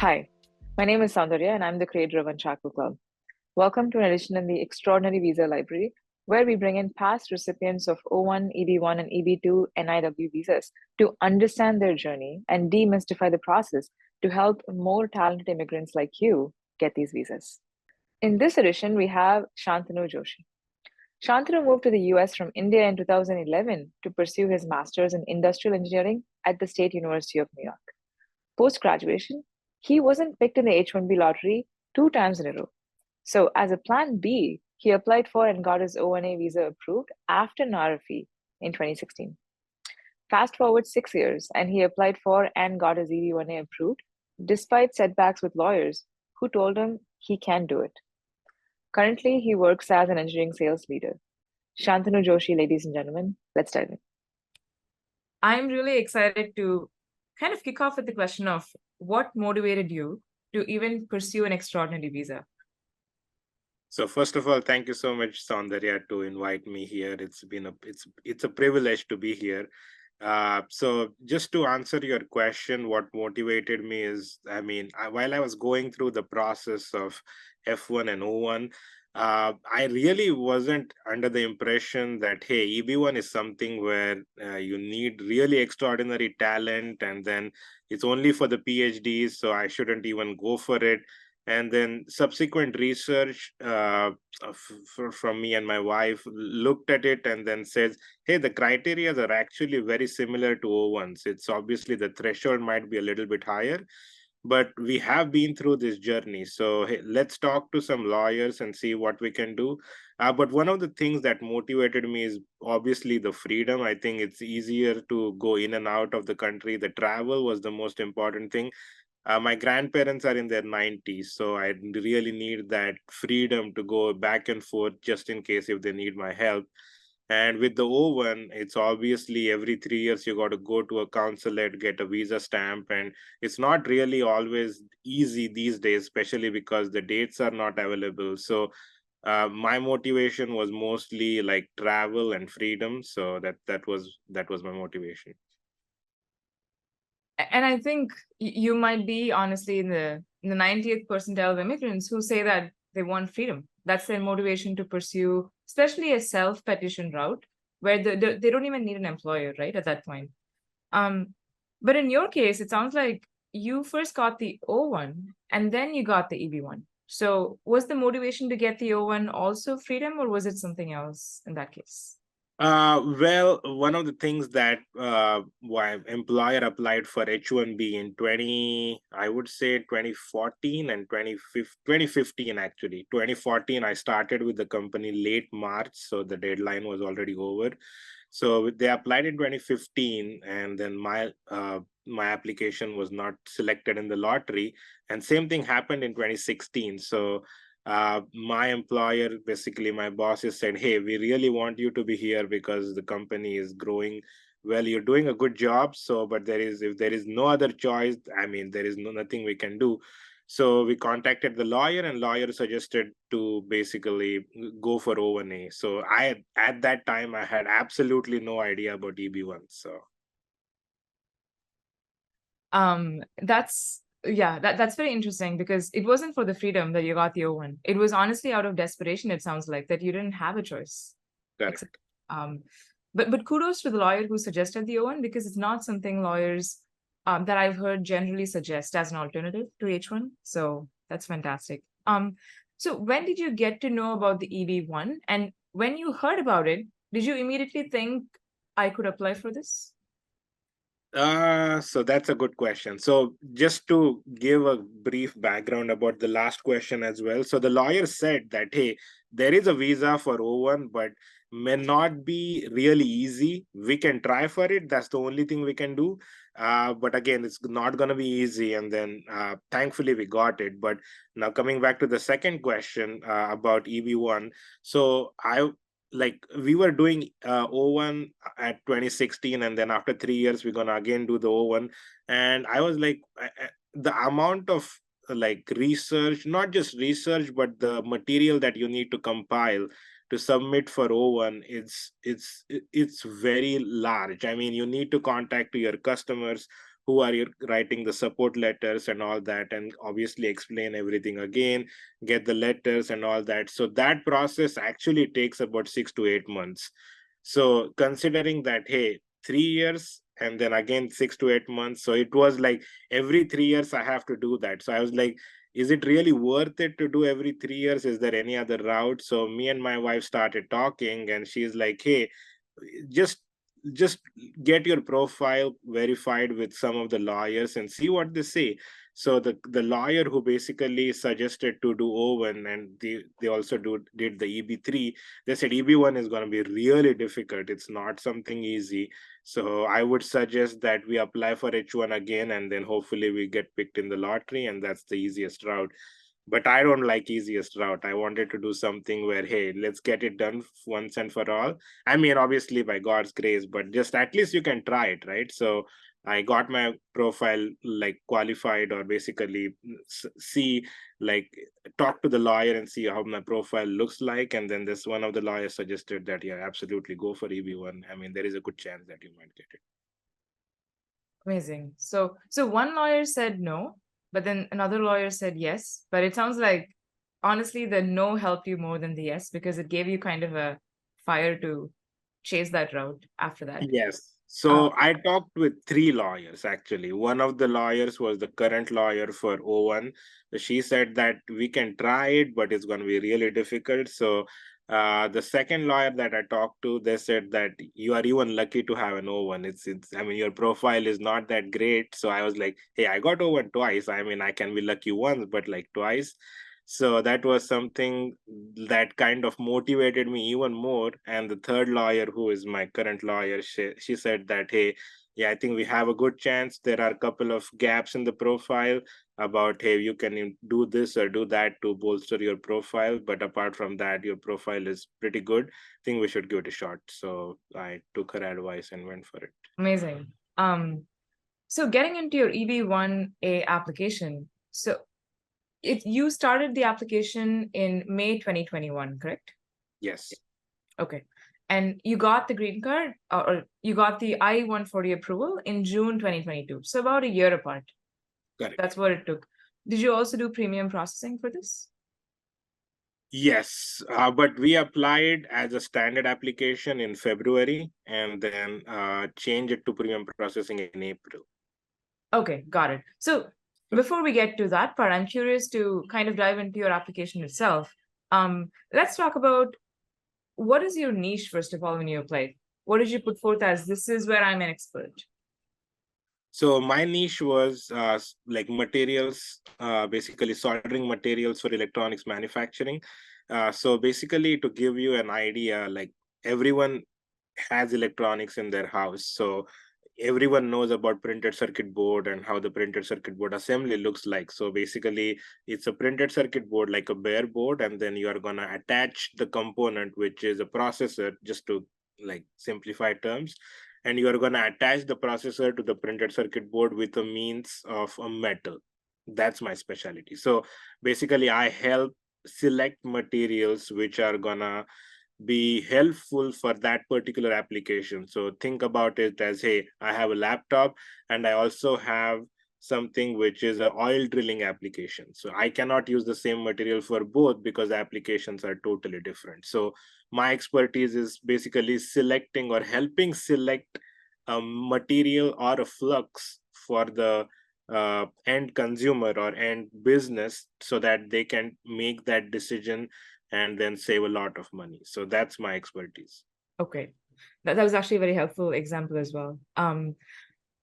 Hi, my name is Soundarya and I'm the creator of Unshackled Club. Welcome to an edition in the Extraordinary Visa Library, where we bring in past recipients of O1, EB-1, and EB-2 NIW visas to understand their journey and demystify the process to help more talented immigrants like you get these visas. In this edition, we have Shantanu Joshi. Shantanu moved to the US from India in 2011 to pursue his master's in industrial engineering at the State University of New York. Post graduation, he wasn't picked in the H-1B lottery 2 times in a row. So, as a plan B, he applied for and got his O-1A visa approved after an RFE in 2016. Fast forward 6 years, and he applied for and got his EB-1A approved, despite setbacks with lawyers who told him he can't do it. Currently, he works as an engineering sales leader. Shantanu Joshi, ladies and gentlemen, let's dive in. I'm really excited to kind of kick off with the question of what motivated you to even pursue an extraordinary visa? So first of all, thank you so much, Soundarya, to invite me here. It's a privilege to be here. So just to answer your question, what motivated me is, while I was going through the process of F1 and O1, I really wasn't under the impression that, hey, EB1 is something where you need really extraordinary talent, and then it's only for the PhDs, so I shouldn't even go for it. And then subsequent research from me and my wife looked at it and then says, hey, the criteria are actually very similar to O1s. It's obviously the threshold might be a little bit higher, but we have been through this journey. So hey, let's talk to some lawyers and see what we can do. But one of the things that motivated me is obviously the freedom. I think it's easier to go in and out of the country. The travel was the most important thing. My grandparents are in their 90s, so I really need that freedom to go back and forth just in case if they need my help. And with the O1, it's obviously every 3 years you got to go to a consulate, get a visa stamp, and it's not really always easy these days, especially because the dates are not available. So my motivation was mostly like travel and freedom. So that was my motivation. And I think you might be honestly in the 90th percentile of immigrants who say that they want freedom. That's their motivation to pursue, especially a self-petition route where they don't even need an employer, right, at that point. But in your case, it sounds like you first got the O1 and then you got the EB1. So was the motivation to get the O1 also freedom, or was it something else in that case? Well, one of the things that why employer applied for H-1B in 2014 and 2015 actually. 2014, I started with the company late March, so the deadline was already over. So they applied in 2015, and then my application was not selected in the lottery, and same thing happened in 2016. So my employer, basically my bosses, said, hey, we really want you to be here because the company is growing well, you're doing a good job. So but if there is no other choice, there is nothing we can do. So we contacted the lawyer, and lawyer suggested to basically go for O1A. So at that time I had absolutely no idea about EB1. So that's very interesting, because it wasn't for the freedom that you got the O1. It was honestly out of desperation, it sounds like, that you didn't have a choice. correct. But kudos to the lawyer who suggested the O1, because it's not something lawyers that I've heard generally suggest as an alternative to H1. So that's fantastic. So when did you get to know about the EB1? And when you heard about it, did you immediately think I could apply for this? So that's a good question. So just to give a brief background about the last question as well. So the lawyer said that, hey, there is a visa for O1, but may not be really easy. We can try for it. That's the only thing we can do. But again, it's not going to be easy. And then thankfully we got it. But now coming back to the second question about EB1. So we were doing O1 at 2016, and then after 3 years we're gonna again do the O1. And I was like, the amount of research, not just research, but the material that you need to compile to submit for O1, it's very large. I mean, you need to contact to your customers who are you writing the support letters and all that, and obviously explain everything again, get the letters and all that. So that process actually takes about 6 to 8 months. So considering that, hey, 3 years and then again 6 to 8 months, so it was like every 3 years I have to do that. So I was like, is it really worth it to do every 3 years? Is there any other route? So me and my wife started talking, and she's like, hey, just just get your profile verified with some of the lawyers and see what they say. So the lawyer who basically suggested to do O1, and they also did the EB3, they said EB1 is going to be really difficult. It's not something easy. So I would suggest that we apply for H1 again, and then hopefully we get picked in the lottery, and that's the easiest route. But I don't like easiest route. I wanted to do something where, hey, let's get it done once and for all. I mean, obviously by God's grace, but just at least you can try it, right? So I got my profile like qualified, or basically see, like, talk to the lawyer and see how my profile looks like. And then this one of the lawyers suggested that, yeah, absolutely go for EB1. I mean, there is a good chance that you might get it. Amazing. So one lawyer said no, but then another lawyer said yes. But it sounds like, honestly, the no helped you more than the yes, because it gave you kind of a fire to chase that route after that. Yes. So I talked with 3 lawyers actually. One of the lawyers was the current lawyer for O1. She said that we can try it, but it's going to be really difficult. So the second lawyer that I talked to, they said that you are even lucky to have an O1. It's I mean, your profile is not that great. So I was like, hey, I got O1 twice. I mean, I can be lucky once, but like twice. So that was something that kind of motivated me even more. And the third lawyer, who is my current lawyer, she said that, hey, yeah, I think we have a good chance. There are a couple of gaps in the profile about, hey, you can do this or do that to bolster your profile. But apart from that, your profile is pretty good. I think we should give it a shot. So I took her advice and went for it. Amazing. So getting into your EB-1A application, so you started the application in May 2021, correct? Yes. Okay. And you got the green card, or you got the I-140 approval in June 2022. So about a year apart. Correct. That's what it took. Did you also do premium processing for this? Yes, but we applied as a standard application in February, and then change it to premium processing in April. Okay, got it. So before we get to that part, I'm curious to kind of dive into your application itself. Let's talk about, what is your niche, first of all, when you applied? What did you put forth as, this is where I'm an expert? So my niche was like materials, basically soldering materials for electronics manufacturing. So basically, to give you an idea, like everyone has electronics in their house. So everyone knows about printed circuit board and how the printed circuit board assembly looks like. So basically, it's a printed circuit board, like a bare board, and then you are going to attach the component, which is a processor, just to like simplify terms, and you are going to attach the processor to the printed circuit board with a means of a metal. That's my specialty. So basically, I help select materials which are gonna be helpful for that particular application. So think about it as, hey, I have a laptop and I also have something which is an oil drilling application. So I cannot use the same material for both because the applications are totally different. So my expertise is basically selecting or helping select a material or a flux for the end consumer or end business, so that they can make that decision and then save a lot of money. So that's my expertise. Okay. That was actually a very helpful example as well.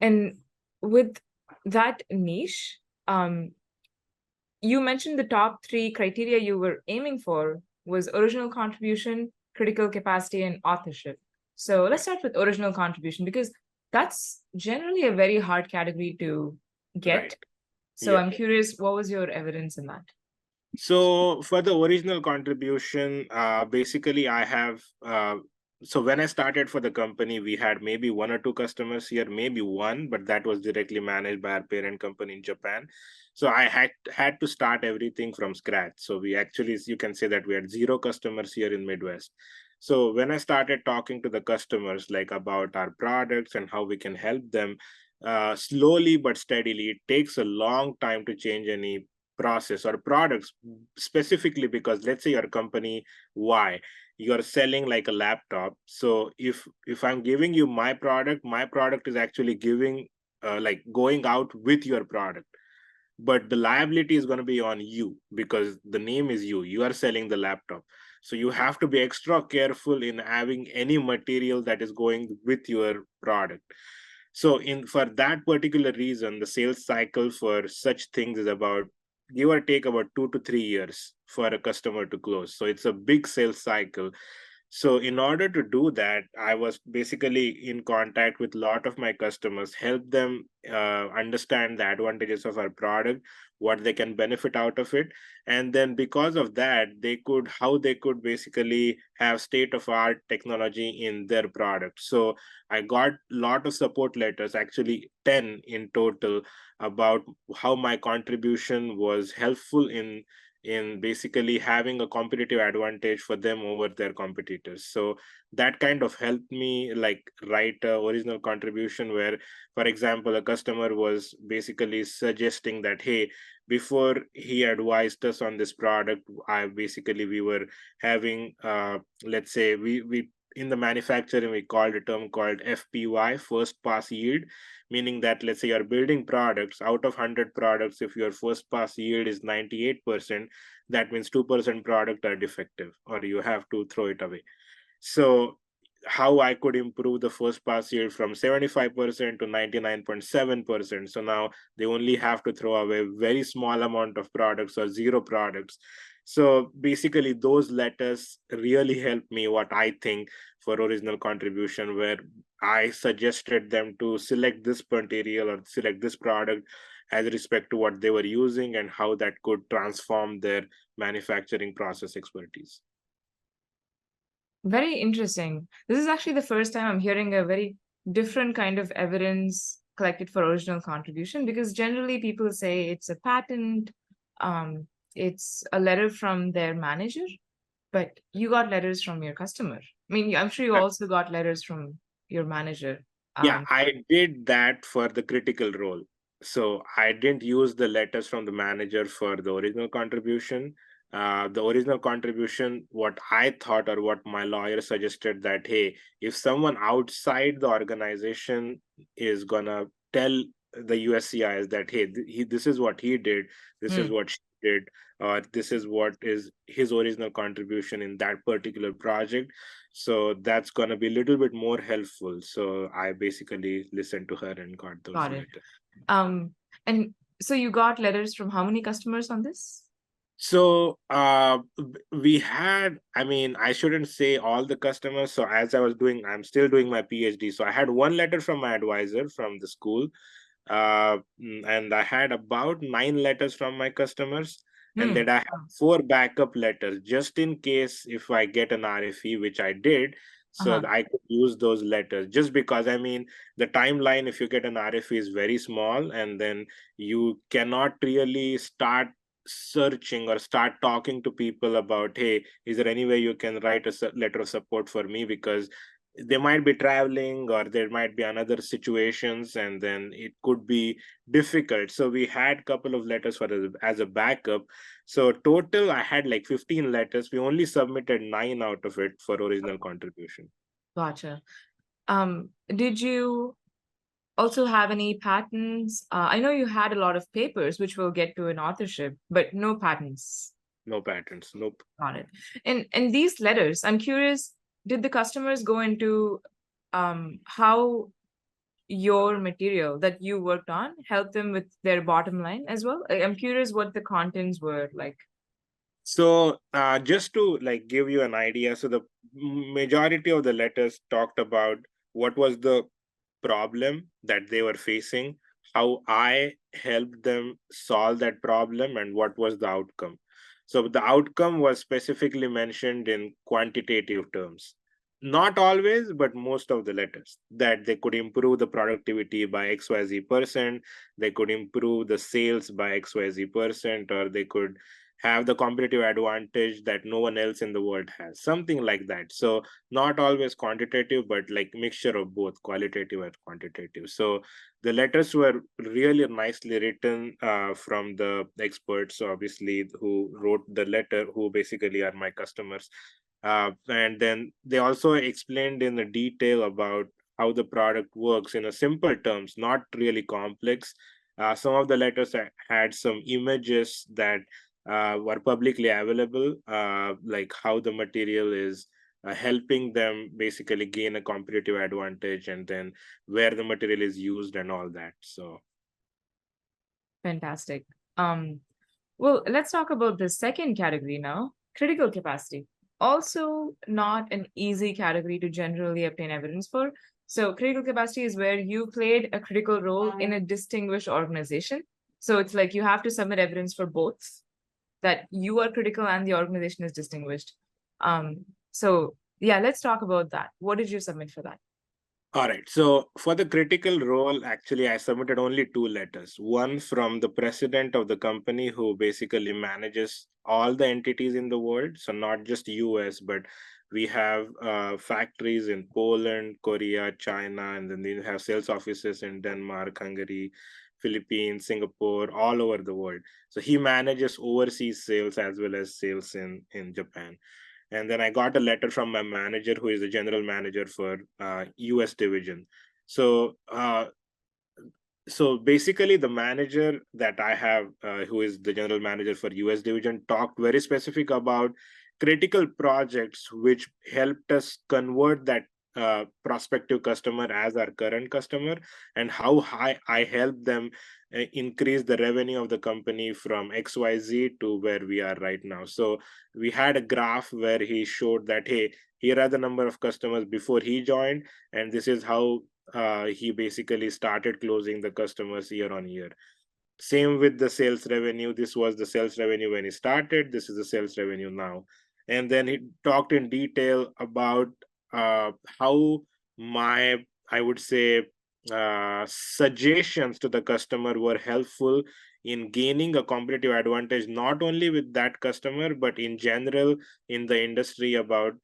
And with that niche, you mentioned the top 3 criteria you were aiming for was original contribution, critical capacity, and authorship. So let's start with original contribution, because that's generally a very hard category to get. Right. So I'm curious, what was your evidence in that? So for the original contribution, basically I have, so when I started for the company, we had maybe 1 or 2 customers here, maybe 1, but that was directly managed by our parent company in Japan. So I had to start everything from scratch. So we actually, you can say that we had 0 customers here in Midwest. So when I started talking to the customers, like about our products and how we can help them, slowly but steadily. It takes a long time to change any process or products, specifically because let's say your company Y, you're selling like a laptop. So if I'm giving you my product is actually giving like going out with your product, but the liability is going to be on you because the name is you are selling the laptop. So you have to be extra careful in having any material that is going with your product. So in for that particular reason, the sales cycle for such things is about give or take about 2 to 3 years for a customer to close. So it's a big sales cycle. So in order to do that, I was basically in contact with a lot of my customers, help them understand the advantages of our product, what they can benefit out of it. And then because of that, how they could basically have state of art technology in their product. So I got a lot of support letters, actually 10 in total, about how my contribution was helpful in basically having a competitive advantage for them over their competitors. So that kind of helped me like write a original contribution where, for example, a customer was basically suggesting that, hey, before he advised us on this product, we were having let's say we in the manufacturing we called a term called FPY, first pass yield, meaning that let's say you're building products out of 100 products, if your first pass yield is 98%, that means 2% product are defective or you have to throw it away. So how I could improve the first pass yield from 75% to 99.7%. So now they only have to throw away very small amount of products or zero products. So basically those letters really helped me, what I think, for original contribution, where I suggested them to select this material or select this product as respect to what they were using and how that could transform their manufacturing process expertise. Very interesting. This is actually the first time I'm hearing a very different kind of evidence collected for original contribution, because generally people say it's a patent, um, it's a letter from their manager, but you got letters from your customer. I mean, I'm sure you also got letters from your manager. Yeah, I did that for the critical role. So I didn't use the letters from the manager for the original contribution. The original contribution, what I thought or what my lawyer suggested that, hey, if someone outside the organization is gonna tell the USCIS that, hey, this is what he did, this is what she did, or this is what is his original contribution in that particular project, so that's going to be a little bit more helpful. So I basically listened to her and got those Got it. letters. And so you got letters from how many customers on this? So we had, I mean, I shouldn't say all the customers. So as I'm still doing my PhD. So I had one letter from my advisor from the school. And I had about 9 letters from my customers. And then I have 4 backup letters just in case if I get an RFE, which I did. So I could use those letters just because, I mean, the timeline, if you get an RFE, is very small, and then you cannot really start searching or start talking to people about, hey, is there any way you can write a letter of support for me, because they might be traveling or there might be another situations, and then it could be difficult. So we had a couple of letters for as a backup. So total I had like 15 letters. We only submitted 9 out of it for original contribution. Gotcha. Did you also have any patents? I know you had a lot of papers, which we'll get to in authorship, but no patents. No patents. Nope. Got it. And these letters, I'm curious, did the customers go into how your material that you worked on helped them with their bottom line as well? I'm curious what the contents were like. So just to like give you an idea, so the majority of the letters talked about what was the problem that they were facing, how I helped them solve that problem, and what was the outcome. So the outcome was specifically mentioned in quantitative terms. Not always, but most of the letters, that they could improve the productivity by XYZ percent, they could improve the sales by XYZ percent, or they could have the competitive advantage that no one else in the world has, something like that. So not always quantitative, but like mixture of both qualitative and quantitative. So the letters were really nicely written from the experts, obviously, who wrote the letter, who basically are my customers. And then they also explained in the detail about how the product works in a simple terms, not really complex. Some of the letters had some images that were publicly available, like how the material is helping them basically gain a competitive advantage, and then where the material is used and all that. So Fantastic. Well, let's talk about the second category now, critical capacity. Also, not an easy category to generally obtain evidence for. So, critical capacity is where you played a critical role in a distinguished organization. So, it's like you have to submit evidence for both that you are critical and the organization is distinguished. So, yeah, let's talk about that. What did you submit for that? all right. So for the critical role, actually, I submitted only two letters. One from the president of the company, who basically manages all the entities in the world. So not just US, but we have factories in Poland, Korea, China, and then we have sales offices in Denmark, Hungary, Philippines, Singapore, all over the world. So he manages overseas sales as well as sales in Japan. And then I got a letter from my manager, who is the general manager for US division. So so basically the manager that I have, who is the general manager for US division, talked very specific about critical projects which helped us convert that prospective customer as our current customer, and how high I helped them increase the revenue of the company from XYZ to where we are right now. So we had a graph where he showed that, hey, here are the number of customers before he joined, and this is how he basically started closing the customers year on year. Same with the sales revenue. This was the sales revenue when he started. This is the sales revenue now. And then he talked in detail about how my, I would say, suggestions to the customer were helpful in gaining a competitive advantage, not only with that customer, but in general in the industry, about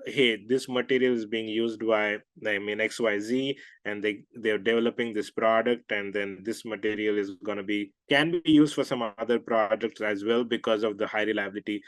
hey, this material is being used by, I mean, XYZ, and they're developing this product, and then this material is going to be, can be used for some other projects as well, because of the high reliability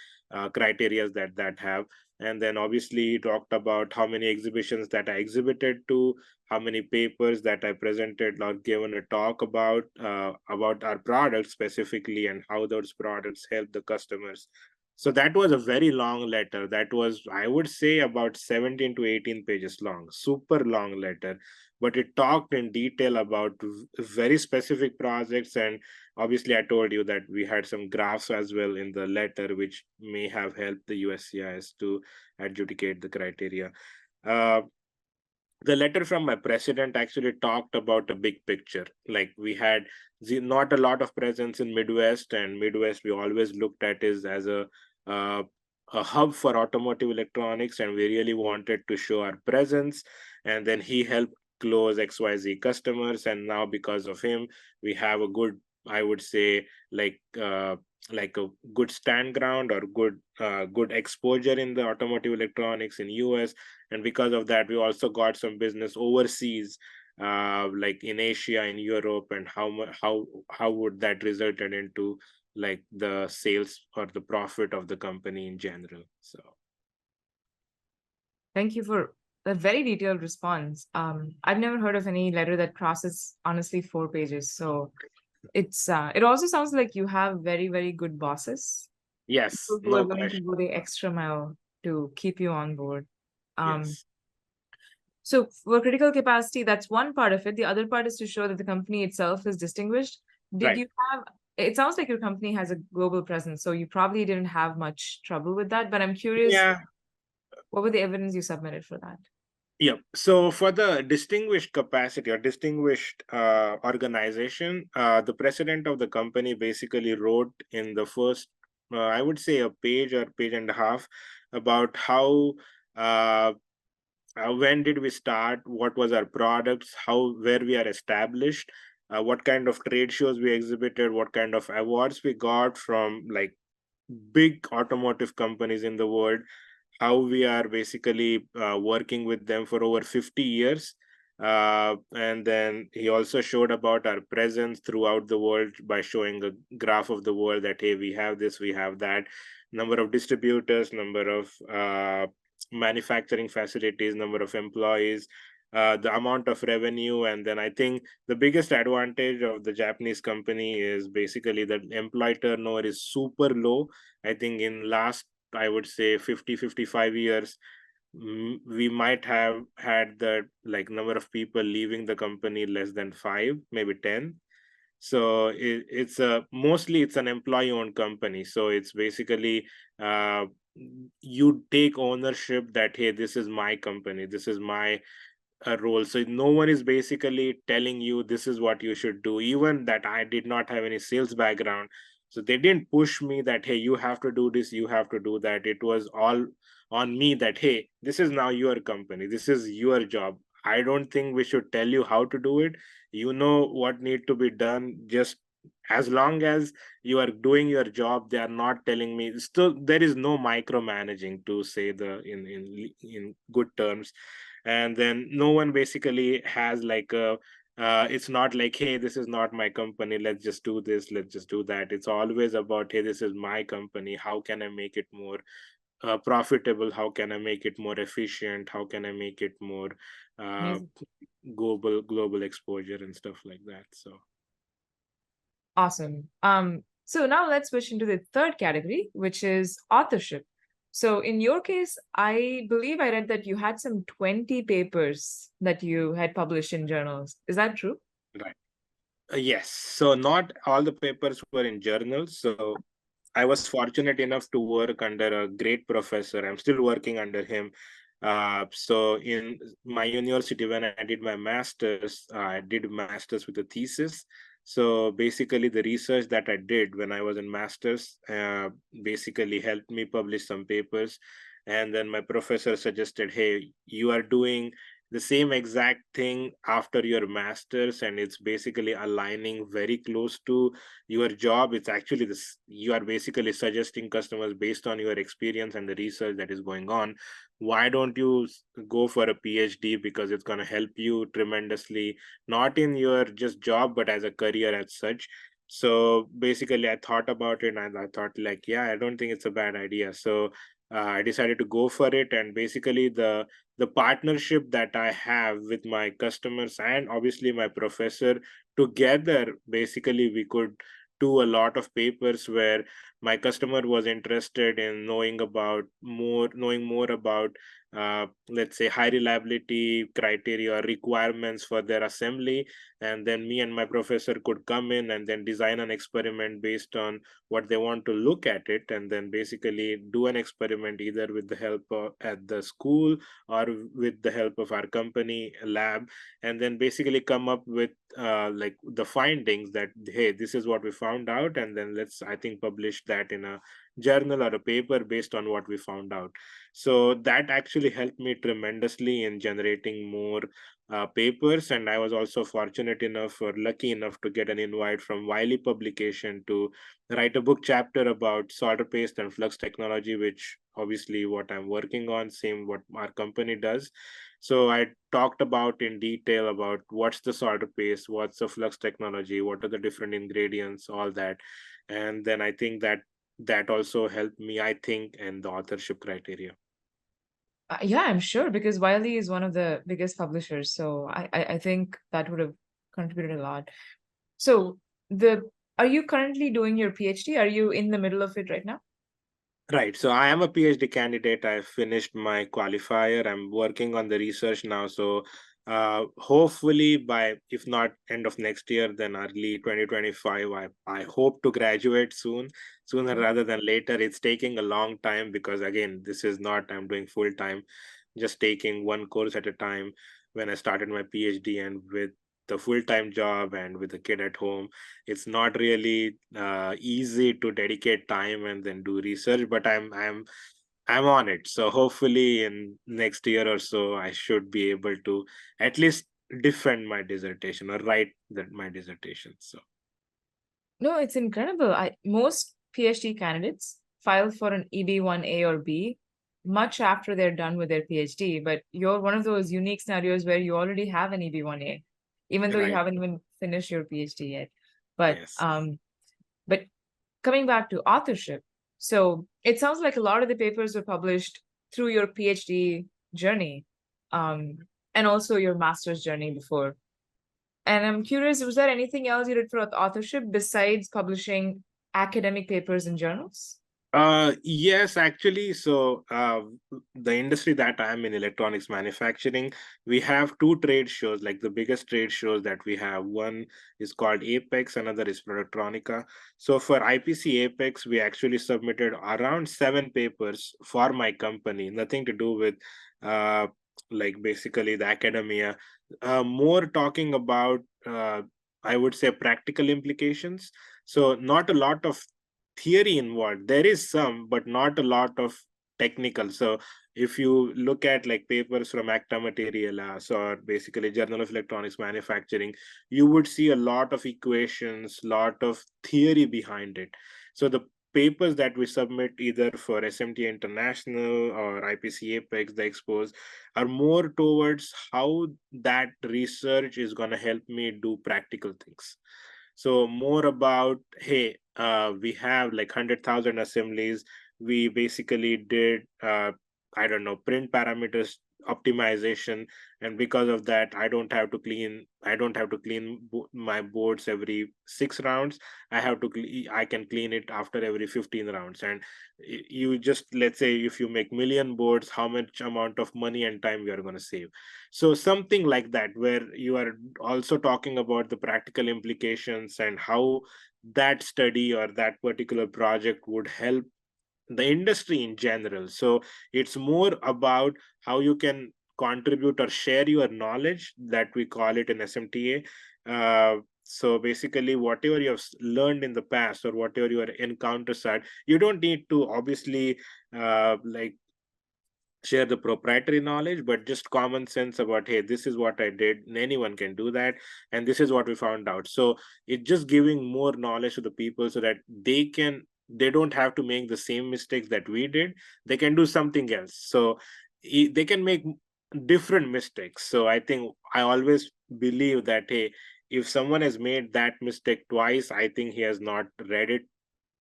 criteria that have. And then obviously talked about how many exhibitions that I exhibited to, how many papers that I presented or given a talk about our products specifically, and how those products help the customers. So that was a very long letter. That was, I would say, about 17 to 18 pages long, super long letter. But it talked in detail about very specific projects. And obviously, I told you that we had some graphs as well in the letter, which may have helped the USCIS to adjudicate the criteria. Uh, the letter from my president actually talked about a big picture. Like, we had not a lot of presence in Midwest, and Midwest we always looked at is as uh, a hub for automotive electronics, and we really wanted to show our presence. And then he helped close XYZ customers, and now because of him, we have a good, I would say, like a good stand ground, or good exposure in the automotive electronics in US. And because of that, we also got some business overseas, like in Asia, in Europe. And how would that resulted into like the sales or the profit of the company in general. So Thank you for a very detailed response. I've never heard of any letter that crosses honestly 4 pages. So it's it also sounds like you have very, very good bosses, yes, people who are no willing to question. go the extra mile to keep you on board. Yes. So for critical capacity, that's one part of it. The other part is to show that the company itself is distinguished. Did Right. you have, it sounds like your company has a global presence, so you probably didn't have much trouble with that, but I'm curious, Yeah. what were the evidence you submitted for that? Yeah. So for the distinguished capacity or distinguished organization, the president of the company basically wrote in the first, I would say, a page or page and a half, about how uh, when did we start, what was our products, how, where we are established, what kind of trade shows we exhibited, what kind of awards we got from like big automotive companies in the world, how we are basically working with them for over 50 years. And then he also showed about our presence throughout the world by showing a graph of the world that, hey, we have this, we have that, number of distributors, number of manufacturing facilities, number of employees, the amount of revenue. And then I think the biggest advantage of the Japanese company is basically that employee turnover is super low. I think in last, I would say 50-55 years, we might have had the like number of people leaving the company less than 5, maybe 10. So it's a mostly it's an employee owned company, so it's basically uh, you take ownership that, hey, this is my company, this is my role. So no one is basically telling you this is what you should do. Even that, I did not have any sales background, so they didn't push me that, hey, you have to do this, you have to do that. It was all on me that, hey, this is now your company, this is your job. I don't think we should tell you how to do it. You know what need to be done. Just as long as you are doing your job, they are not telling me. Still, there is no micromanaging, to say the in good terms. And then no one basically has like a it's not like, hey, this is not my company, let's just do this, let's just do that. It's always about, hey, this is my company, how can I make it more profitable, how can I make it more efficient, how can I make it more uh, Amazing. global exposure and stuff like that. So Awesome. So now let's switch into the third category, which is authorship. So in your case, I believe I read that you had some 20 papers that you had published in journals. Is that true? right. Yes, so not all the papers were in journals. So I was fortunate enough to work under a great professor. I'm still working under him. So in my university, when I did my master's, I did master's with a thesis. So basically, the research that I did when I was in master's basically helped me publish some papers. And then my professor suggested, hey, you are doing the same exact thing after your master's, and it's basically aligning very close to your job. It's actually this, you are basically suggesting customers based on your experience and the research that is going on. Why don't you go for a PhD, because it's going to help you tremendously, not in your just job but as a career as such. So basically I thought about it and I thought like, yeah, I don't think it's a bad idea. So I decided to go for it. And basically the partnership that I have with my customers and obviously my professor, together basically we could do a lot of papers where my customer was interested in knowing more about let's say high reliability criteria or requirements for their assembly. And then me and my professor could come in and then design an experiment based on what they want to look at it, and then basically do an experiment either with the help of at the school or with the help of our company lab, and then basically come up with like the findings that, hey, this is what we found out, and then let's, I think, publish that in a journal or a paper based on what we found out. So that actually helped me tremendously in generating more papers. And I was also fortunate enough or lucky enough to get an invite from Wiley publication to write a book chapter about solder paste and flux technology, which obviously what I'm working on, same what our company does. So I talked about in detail about what's the solder paste, what's the flux technology, what are the different ingredients, all that. And then I think that also helped me, I think, in the authorship criteria. Yeah, I'm sure, because Wiley is one of the biggest publishers. So I think that would have contributed a lot. So the are you currently doing your PhD? Are you in the middle of it right now? Right. So I am a PhD candidate. I finished my qualifier. I'm working on the research now. So hopefully by, if not end of next year, then early 2025, I hope to graduate sooner rather than later. It's taking a long time because again, this is not, I'm doing full time, just taking one course at a time. When I started my PhD and with the full-time job and with a kid at home, it's not really easy to dedicate time and then do research, but I'm on it. So hopefully in next year or so I should be able to at least defend my dissertation or write my dissertation. So No, it's incredible. Most PhD candidates file for an EB-1A or B much after they're done with their PhD, but you're one of those unique scenarios where you already have an EB-1A, even though you Right. haven't even finished your PhD yet. But Yes. but coming back to authorship, so it sounds like a lot of the papers were published through your PhD journey, and also your master's journey before. And I'm curious, was there anything else you did for authorship besides publishing academic papers in journals? Yes, actually. So, the industry that I'm in, electronics manufacturing, we have two trade shows, like the biggest trade shows that we have. One is called Apex, another is Productronica. So for IPC Apex, we actually submitted around 7 papers for my company, nothing to do with like basically the academia, more talking about I would say practical implications. So not a lot of theory involved. There is some, but not a lot of technical. So if you look at like papers from Acta Materialas or basically Journal of Electronics Manufacturing, you would see a lot of equations, lot of theory behind it. So the papers that we submit either for SMT International or IPC Apex, the expos, are more towards how that research is going to help me do practical things. So more about, hey, we have like 100,000 assemblies. We basically did, I don't know, print parameters optimization, and because of that, I don't have to clean my boards every 6 rounds. I can clean it after every 15 rounds. And you just, let's say if you make million boards, how much amount of money and time you are going to save. So something like that, where you are also talking about the practical implications and how that study or that particular project would help the industry in general. So it's more about how you can contribute or share your knowledge, that we call it in SMTA. So basically, whatever you have learned in the past or whatever your encounters are, you don't need to obviously like share the proprietary knowledge, but just common sense about, hey, this is what I did, anyone can do that, and this is what we found out. So it's just giving more knowledge to the people so that they don't have to make the same mistakes that we did. They can do something else. So they can make different mistakes. So I think I always believe that, hey, if someone has made that mistake twice, I think he has not read it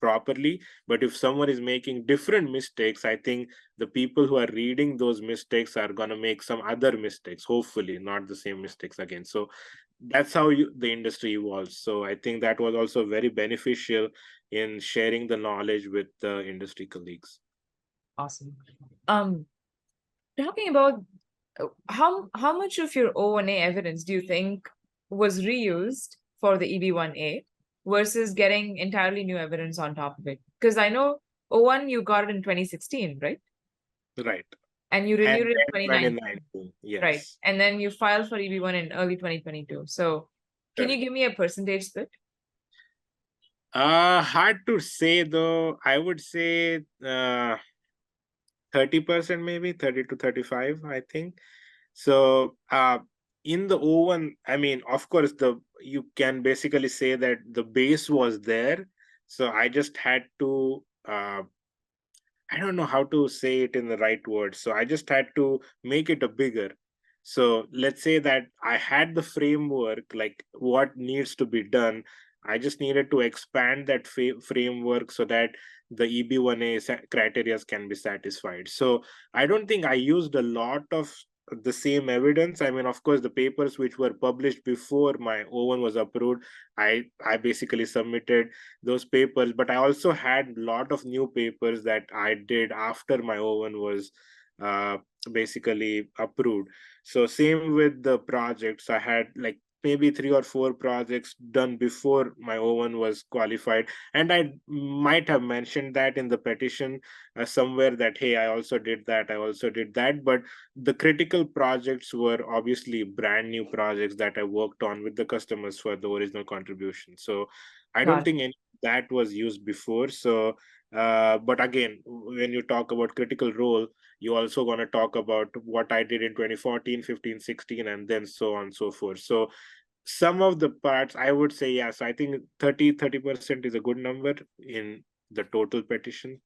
properly. But if someone is making different mistakes, I think the people who are reading those mistakes are going to make some other mistakes, hopefully not the same mistakes again. So that's how the industry evolves. So I think that was also very beneficial in sharing the knowledge with the industry colleagues. Awesome. Talking about how much of your O1A evidence do you think was reused for the EB-1A versus getting entirely new evidence on top of it? Because I know O1 you got it in 2016, right? Right. And you And renewed it in then 2019. 2019, Right. yes. And then you filed for EB-1 in early 2022. So can you Correct. give me a percentage split? Hard to say though. I would say 30%, maybe 30 to 35, I think. So in the O1, I mean, of course, you can basically say that the base was there. So I just had to I don't know how to say it in the right words. So I just had to make it a bigger. So let's say that I had the framework, like what needs to be done. I just needed to expand that framework so that the EB-1A criteria can be satisfied. So I don't think I used a lot of the same evidence. I mean, of course, the papers which were published before my O1 was approved, I basically submitted those papers, but I also had a lot of new papers that I did after my O1 was uh, basically approved. So same with the projects. I had like maybe 3 or 4 projects done before my O1 was qualified, and I might have mentioned that in the petition somewhere that, hey, I also did that. But the critical projects were obviously brand new projects that I worked on with the customers for the original contribution. So I don't Got it. think any that was used before. So but again, when you talk about critical role, you also going to talk about what I did in 2014, 15, 16, and then so on and so forth. So some of the parts, I would say, yes, I think 30% is a good number in the total petition.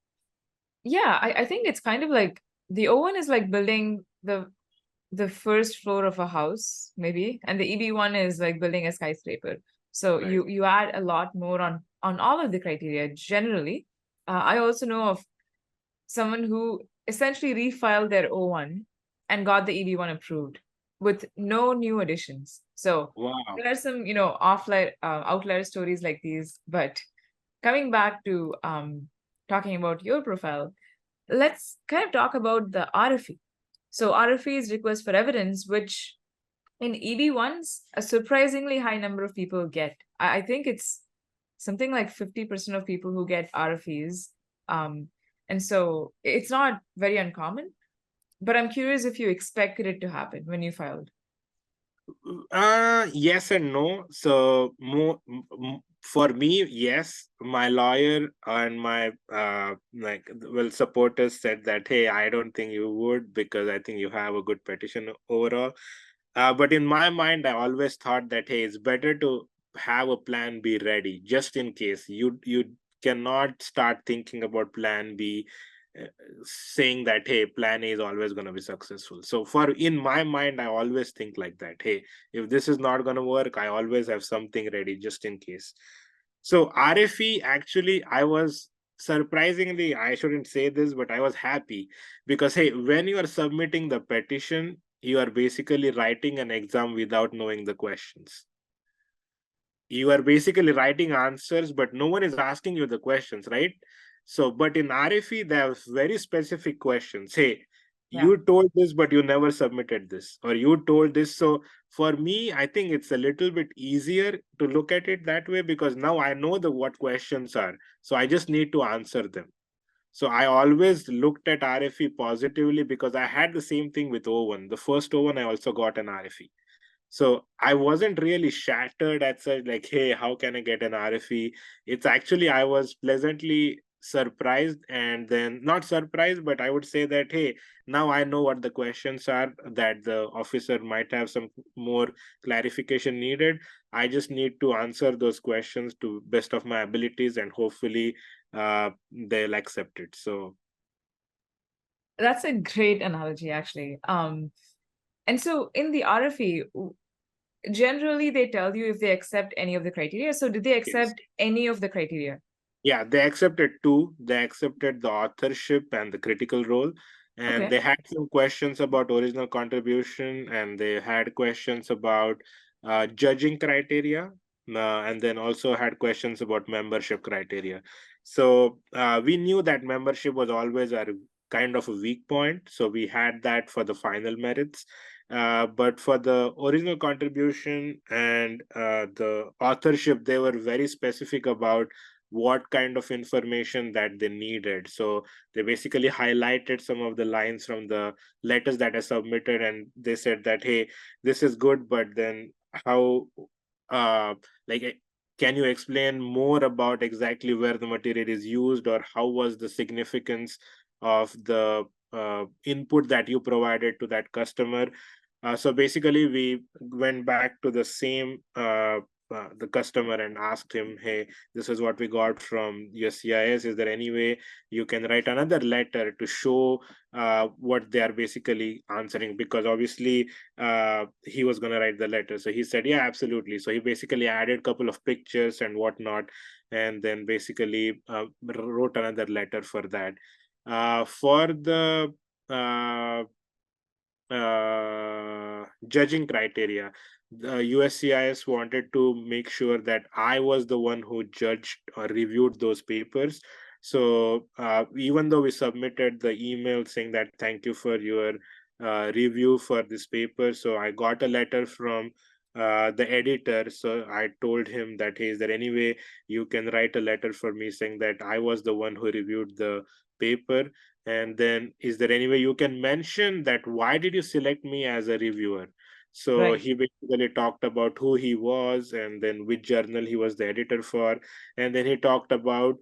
Yeah, I think it's kind of like the O1 is like building the first floor of a house, maybe, and the EB1 is like building a skyscraper. So Right. you add a lot more on all of the criteria generally. I also know of someone who essentially refiled their O1 and got the EB1 approved with no new additions. So Wow. there are some, outlier stories like these. But coming back to talking about your profile, let's kind of talk about the RFE. So RFE is request for evidence, which in EB1s, a surprisingly high number of people get. I think it's something like 50% of people who get RFEs. Um, and so it's not very uncommon, but I'm curious if you expected it to happen when you filed. Yes and no. So for me, yes, my lawyer and my supporters said that, hey, I don't think you would, because I think you have a good petition overall. But in my mind, I always thought that, hey, it's better to have a plan B ready, just in case. You cannot start thinking about plan B, uh, saying that, hey, plan A is always going to be successful. So for in my mind, I always think like that. Hey, if this is not going to work, I always have something ready just in case. So RFE, actually, I was surprisingly, I shouldn't say this, but I was happy, because hey, when you are submitting the petition, you are basically writing an exam without knowing the questions. You are basically writing answers, but no one is asking you the questions, right? So, but in RFE, they have very specific questions. Hey, Yeah. you told this, but you never submitted this, or you told this. So for me, I think it's a little bit easier to look at it that way, because now I know what questions are. So I just need to answer them. So I always looked at RFE positively, because I had the same thing with O1. The first O1, I also got an RFE. So I wasn't really shattered at such, like, hey, how can I get an RFE? It's actually, I was pleasantly surprised, and then not surprised, but I would say that, hey, now I know what the questions are, that the officer might have some more clarification needed. I just need to answer those questions to best of my abilities, and hopefully they'll accept it. So That's a great analogy, actually. And so in the RFE, generally they tell you if they accept any of the criteria. So did they yes. accept any of the criteria? Yeah, they accepted two. They accepted the authorship and the critical role. And Okay. they had some questions about original contribution, and they had questions about judging criteria, and then also had questions about membership criteria. So we knew that membership was always our kind of a weak point. So we had that for the final merits. But for the original contribution and the authorship, they were very specific about what kind of information that they needed. So they basically highlighted some of the lines from the letters that are submitted, and they said that, hey, this is good, but then how, uh like eh, can you explain more about exactly where the material is used, or how was the significance of the input that you provided to that customer. So basically we went back to the same the customer and asked him, hey, this is what we got from your CIS. Is there any way you can write another letter to show what they are basically answering? Because obviously he was going to write the letter. So he said, yeah, absolutely. So he basically added a couple of pictures and whatnot, and then basically wrote another letter for that. For the judging criteria, the USCIS wanted to make sure that I was the one who judged or reviewed those papers. So even though we submitted the email saying that thank you for your review for this paper, so I got a letter from the editor. So I told him that, hey, is there any way you can write a letter for me saying that I was the one who reviewed the paper? And then, is there any way you can mention that why did you select me as a reviewer? So Right. he basically talked about who he was, and then which journal he was the editor for. And then he talked about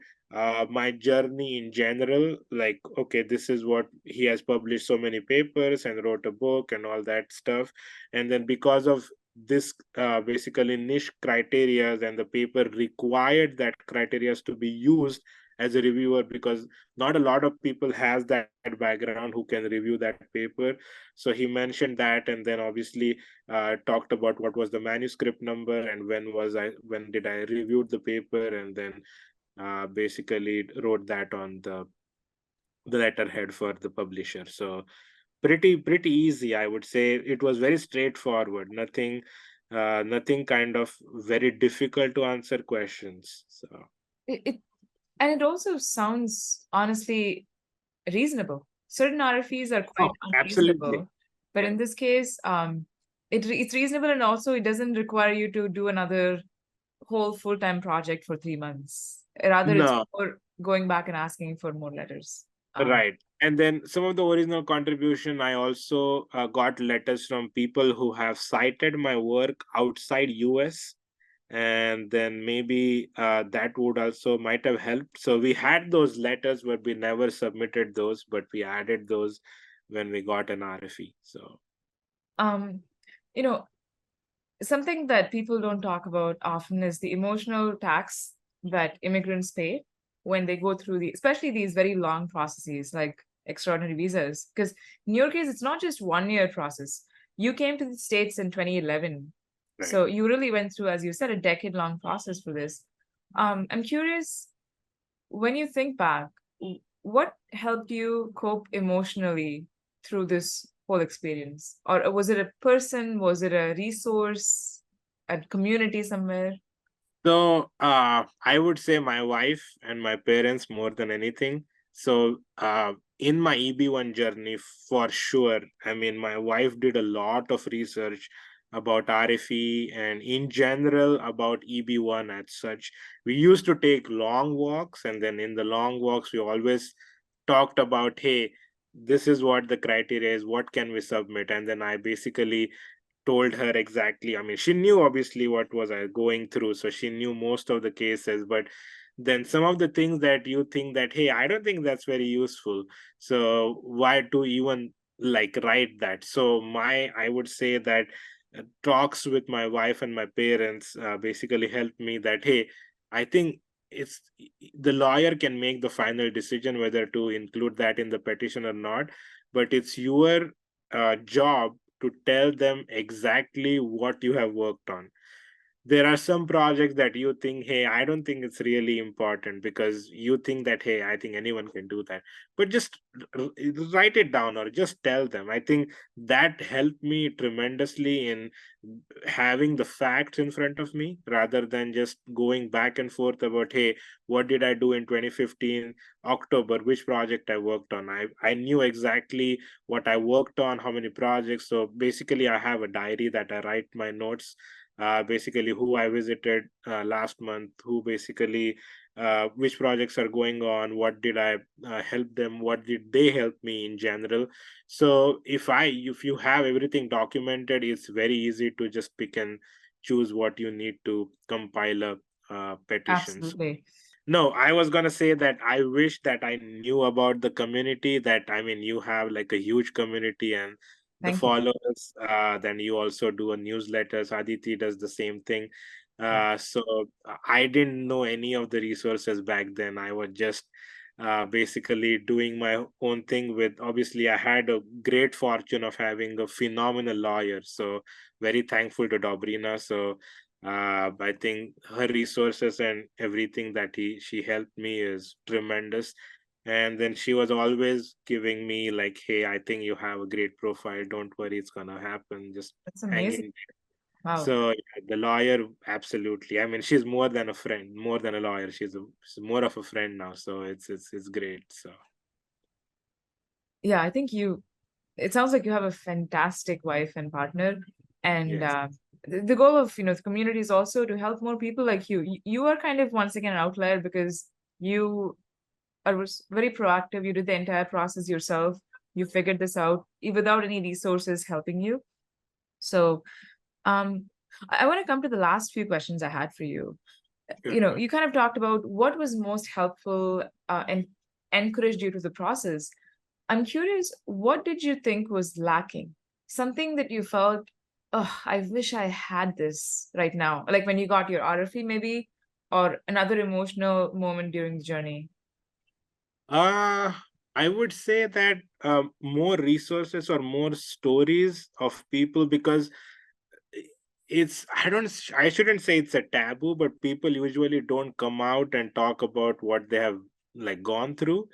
my journey in general, like, okay, this is what he has published, so many papers and wrote a book and all that stuff. And then because of this basically niche criteria, and the paper required that criteria to be used, as a reviewer, because not a lot of people has that background who can review that paper. So he mentioned that, and then obviously talked about what was the manuscript number and when did I reviewed the paper, and then basically wrote that on the letterhead for the publisher. So pretty easy, I would say. It was very straightforward, nothing kind of very difficult to answer questions. So it and it also sounds honestly reasonable. Certain RFEs are quite absolutely. unreasonable, but in this case, it's reasonable, and also it doesn't require you to do another whole full-time project for 3 months. Rather, it's No, more going back and asking for more letters. right. And then some of the original contribution, I also got letters from people who have cited my work outside US, and then maybe that would also might have helped. So we had those letters, but we never submitted those, but we added those when we got an RFE. So Um, you know, something that people don't talk about often is the emotional tax that immigrants pay when they go through especially these very long processes like extraordinary visas. Because in your case, it's not just 1 year process. You came to the States in 2011. right. So you really went through, as you said, a decade-long process for this. I'm curious, when you think back, what helped you cope emotionally through this whole experience? Or was it a person? Was it a resource, a community somewhere? So I would say my wife and my parents more than anything. So in my EB1 journey, for sure, I mean, my wife did a lot of research about RFE and in general about EB1 as such. We used to take long walks, and then in the long walks, we always talked about, hey, this is what the criteria is, what can we submit? And then I basically told her exactly. I mean, she knew obviously what was I going through, so she knew most of the cases, but then some of the things that you think that, hey, I don't think that's very useful, so why to even like write that? So I would say that talks with my wife and my parents basically helped me that, hey, I think it's the lawyer can make the final decision whether to include that in the petition or not, but it's your job to tell them exactly what you have worked on. There are some projects that you think, hey, I don't think it's really important, because you think that, hey, I think anyone can do that, but just write it down or just tell them. I think that helped me tremendously in having the facts in front of me rather than just going back and forth about, hey, what did I do in 2015 October, which project I worked on. I knew exactly what I worked on, how many projects. So basically I have a diary that I write my notes, basically who I visited last month, who basically which projects are going on, what did I help them, what did they help me in general. So if you have everything documented, it's very easy to just pick and choose what you need to compile a petition. So Absolutely. no, I was gonna say that I wish that I knew about the community. That, I mean, you have like a huge community and the Thank you. followers. Then you also do a newsletter. So Aditi does the same thing. So I didn't know any of the resources back then. I was just basically doing my own thing. With obviously, I had a great fortune of having a phenomenal lawyer. So very thankful to Dobrina. So I think her resources and everything that she helped me is tremendous. And then she was always giving me like, hey, I think you have a great profile, don't worry, it's gonna happen, just That's hang amazing. in. Wow. So yeah, the lawyer, absolutely, I mean, she's more than a friend, more than a lawyer, she's more of a friend now, so it's great. So Yeah, I think it sounds like you have a fantastic wife and partner. And yes. the goal of, the community is also to help more people like you. You are kind of once again an outlier because you are very proactive. You did the entire process yourself. You figured this out without any resources helping you. So um, I want to come to the last few questions I had for you. Sure. You kind of talked about what was most helpful and encouraged you to the process. I'm curious, what did you think was lacking? Something that you felt, oh, I wish I had this right now. Like when you got your RFE, maybe, or another emotional moment during the journey. I would say that more resources or more stories of people, because I shouldn't say it's a taboo, but people usually don't come out and talk about what they have like gone through.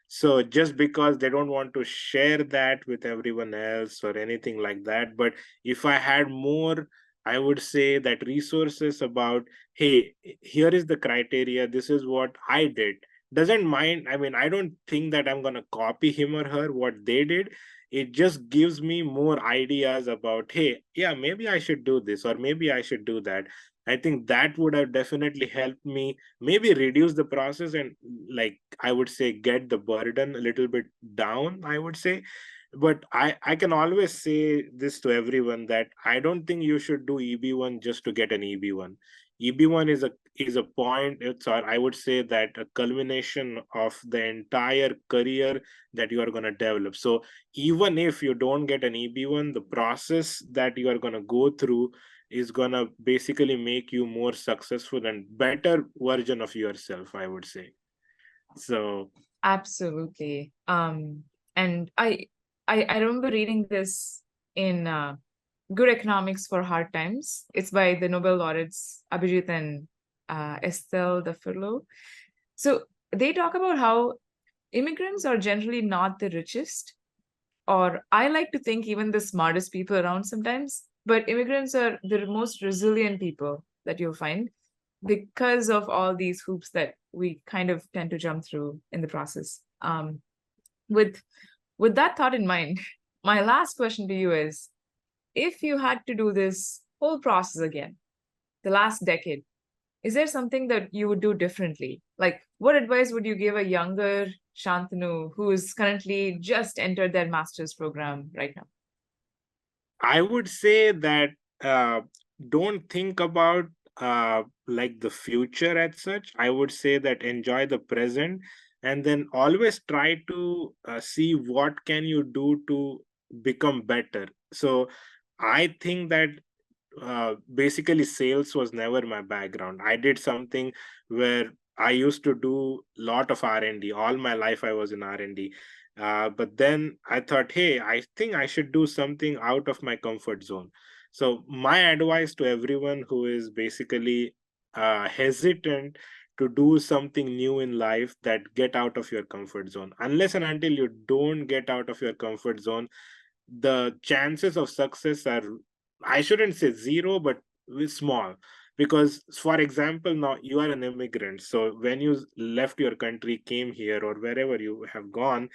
So just because they don't want to share that with everyone else or anything like that, but if I had more, I would say that resources about, hey, here is the criteria, this is what I did. Doesn't mind, I mean, I don't think that I'm going to copy him or her what they did. It just gives me more ideas about, hey, yeah, maybe I should do this or maybe I should do that. I think that would have definitely helped me maybe reduce the process and, like, I would say, get the burden a little bit down, I would say. But I can always say this to everyone, that I don't think you should do EB1 just to get an EB1. EB1 is a point, it's, or I would say that a culmination of the entire career that you are going to develop. So even if you don't get an EB1, the process that you are going to go through is going to basically make you more successful and better version of yourself, I would say. So Absolutely. And I remember reading this in Good Economics for Hard Times. It's by the Nobel laureates Abhijit and Estelle de Furlow. So they talk about how immigrants are generally not the richest, or I like to think even the smartest people around sometimes, but immigrants are the most resilient people that you'll find because of all these hoops that we kind of tend to jump through in the process. With that thought in mind, my last question to you is, if you had to do this whole process again, the last decade, is there something that you would do differently? Like, what advice would you give a younger Shantanu who is currently just entered their master's program right now? I would say that uh, don't think about like the future as such. I would say that enjoy the present, and then always try to see what can you do to become better. So I think that basically sales was never my background. I did something where I used to do a lot of R&D. All my life I was in R&D. But then I thought, hey, I think I should do something out of my comfort zone. So my advice to everyone who is basically hesitant to do something new in life, that get out of your comfort zone. Unless and until you don't get out of your comfort zone, the chances of success are, I shouldn't say zero, but small. Because, for example, now you are an immigrant. So when you left your country, came here, or wherever you have gone,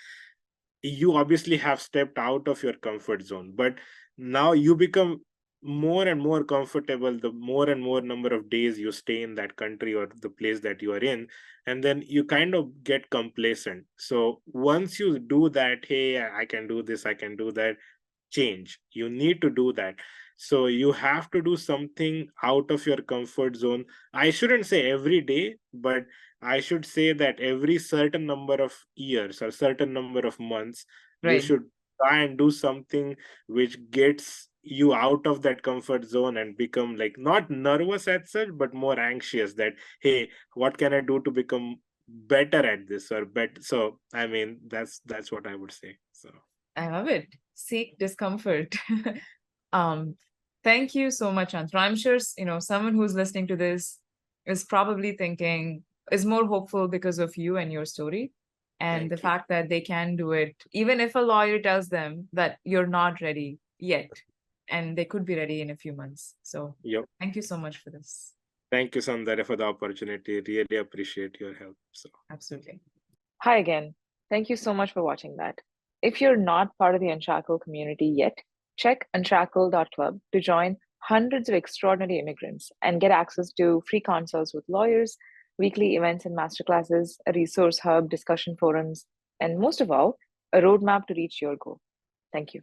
you obviously have stepped out of your comfort zone. But now you become more and more comfortable the more and more number of days you stay in that country or the place that you are in. And then you kind of get complacent. So once you do that, hey, I can do this, I can do that, change, you need to do that. So you have to do something out of your comfort zone. I shouldn't say every day, but I should say that every certain number of years or certain number of months, you Right. should try and do something which gets you out of that comfort zone and become, like, not nervous as such, but more anxious, that, hey, what can I do to become better at this or better. So I mean, that's what I would say. So I love it. Seek discomfort. um, Thank you so much, Anthro. I'm sure, someone who's listening to this is probably thinking, is more hopeful because of you and your story. And the thank you. fact that they can do it, even if a lawyer tells them that you're not ready yet, and they could be ready in a few months. So Yep. thank you so much for this. Thank you, Sandhya, for the opportunity. Really appreciate your help. So Absolutely. Hi again. Thank you so much for watching that. If you're not part of the Unshackled community yet, check unshackled.club to join hundreds of extraordinary immigrants and get access to free consults with lawyers, weekly events and masterclasses, a resource hub, discussion forums, and most of all, a roadmap to reach your goal. Thank you.